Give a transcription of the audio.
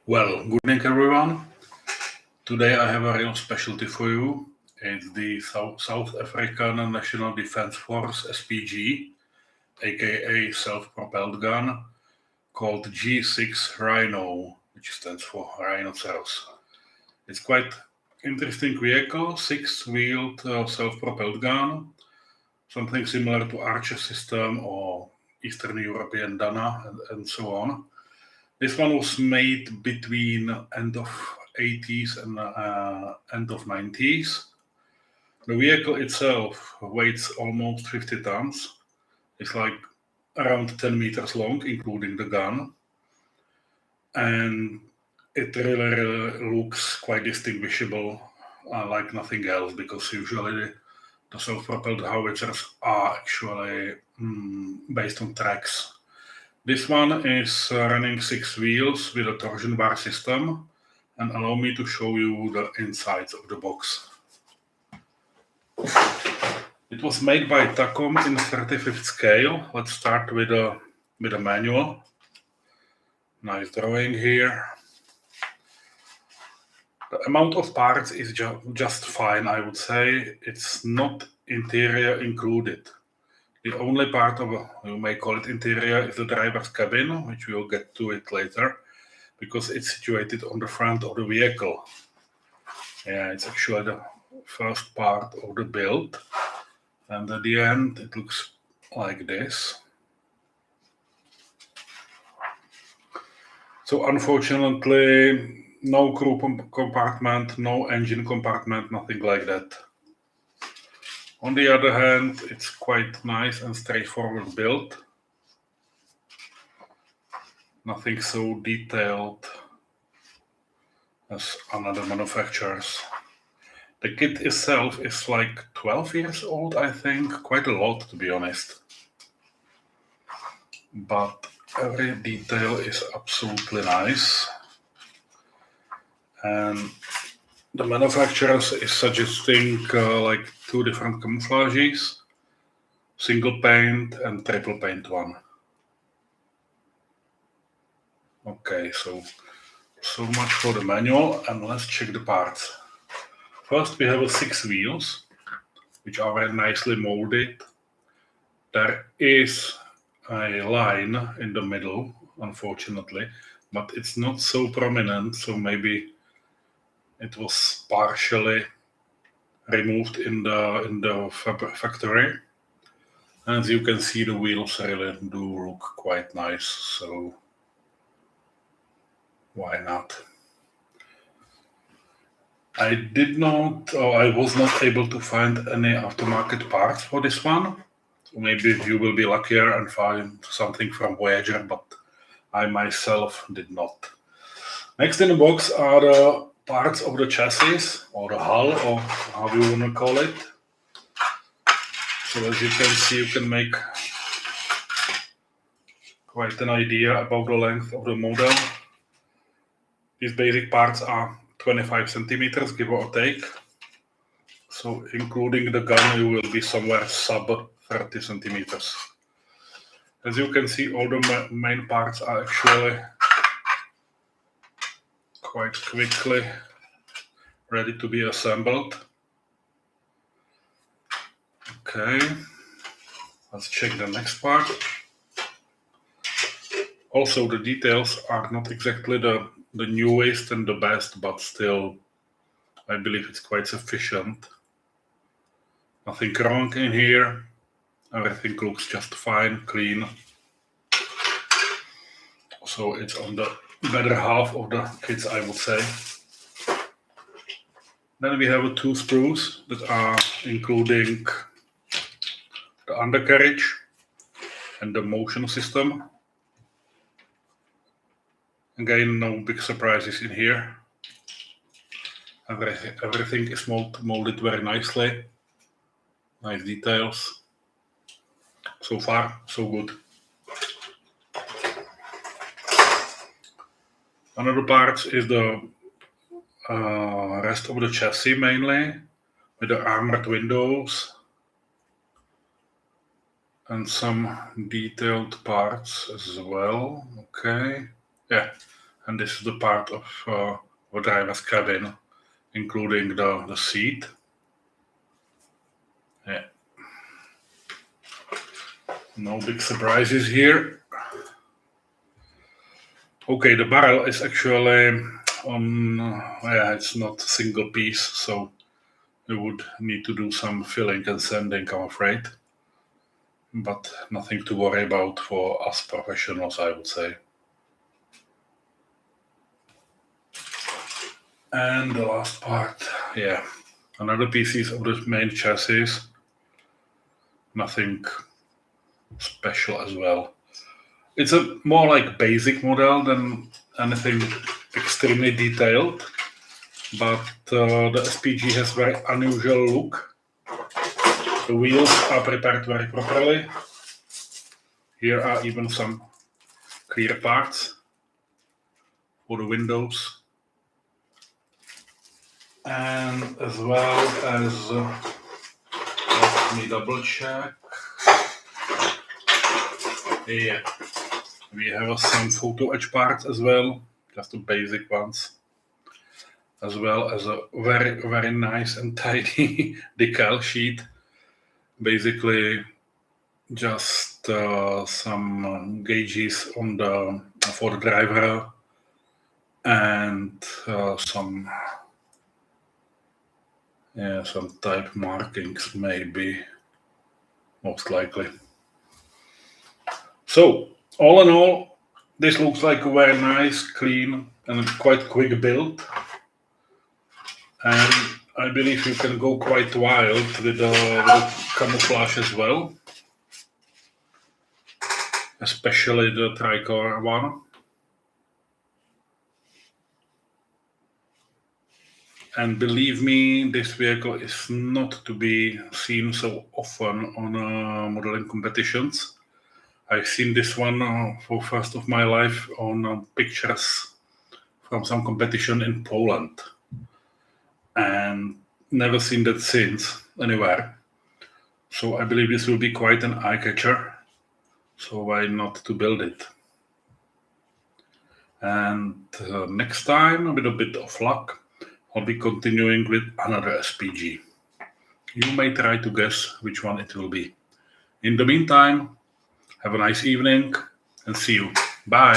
Well, good evening everyone. Today I have a real specialty for you. It's the South African National Defense Force SPG, aka self-propelled gun, called G6 Rhino, which stands for rhinoceros. It's quite interesting vehicle, six-wheeled self-propelled gun, something similar to Archer system or Eastern European Dana and so on. This one was made between end of 80s and end of 90s. The vehicle itself weighs almost 50 tons. It's like around 10 meters long, including the gun. And it really looks quite distinguishable, like nothing else, because usually the self-propelled howitzers are actually based on tracks. This one is running 6 wheels with a torsion bar system, and allow me to show you the insides of the box. It was made by Takom in 35th scale. Let's start with a manual. Nice drawing here. The amount of parts is just fine, I would say. It's not interior included. The only part of, you may call it interior, is the driver's cabin, which we'll get to it later, because it's situated on the front of the vehicle. Yeah, it's actually the first part of the build. And at the end, it looks like this. So unfortunately, no crew compartment, no engine compartment, nothing like that. On the other hand, it's quite nice and straightforward build. Nothing so detailed as another manufacturers. The kit itself is like 12 years old, I think, quite a lot to be honest. But every detail is absolutely nice. And the manufacturers is suggesting like 2 different camouflages, single paint and triple paint one. Okay, so much for the manual, and let's check the parts. First we have 6 wheels, which are very nicely molded. There is a line in the middle, unfortunately, but it's not so prominent, so maybe it was partially removed in the factory. And as you can see, the wheels really do look quite nice, so why not? I was not able to find any aftermarket parts for this one. So maybe you will be luckier and find something from Voyager, but I myself did not. Next in the box are the parts of the chassis, or the hull, or how you want to call it. So as you can see, you can make quite an idea about the length of the model. These basic parts are 25 centimeters, give or take. So including the gun, you will be somewhere sub 30 centimeters. As you can see, all the main parts are actually quite quickly ready to be assembled. Okay, let's check the next part. Also, the details are not exactly the newest and the best, but still, I believe it's quite sufficient. Nothing wrong in here. Everything looks just fine, clean. So it's on the better half of the kits, I would say. Then we have 2 sprues that are including the undercarriage and the motion system. Again, no big surprises in here. Everything is molded very nicely. Nice details. So far, so good. Another part is the rest of the chassis mainly, with the armored windows and some detailed parts as well. Okay, yeah, And this is the part of the driver's cabin, including the seat. Yeah. No big surprises here. Okay, the barrel is actually on, yeah, it's not a single piece, so you would need to do some filling and sanding, I'm afraid. But nothing to worry about for us professionals, I would say. And the last part, yeah, another pieces of the main chassis. Nothing special as well. It's a more like basic model than anything extremely detailed, but the SPG has very unusual look. The wheels are prepared very properly. Here are even some clear parts for the windows. And as well as, let me double check. Yeah, we have some photo etch parts as well, just the basic ones. As well as a very, very nice and tidy decal sheet. Basically, just some gauges on for the driver and some type markings, maybe, most likely. So, all in all, this looks like a very nice, clean, and quite quick build. And I believe you can go quite wild with the camouflage as well, especially the tricolor one. And believe me, this vehicle is not to be seen so often on modeling competitions. I've seen this one for first of my life on pictures from some competition in Poland, and never seen that since anywhere. So I believe this will be quite an eye-catcher. So why not to build it? And next time, with a bit of luck, I'll be continuing with another SPG. You may try to guess which one it will be. In the meantime, have a nice evening and see you. Bye.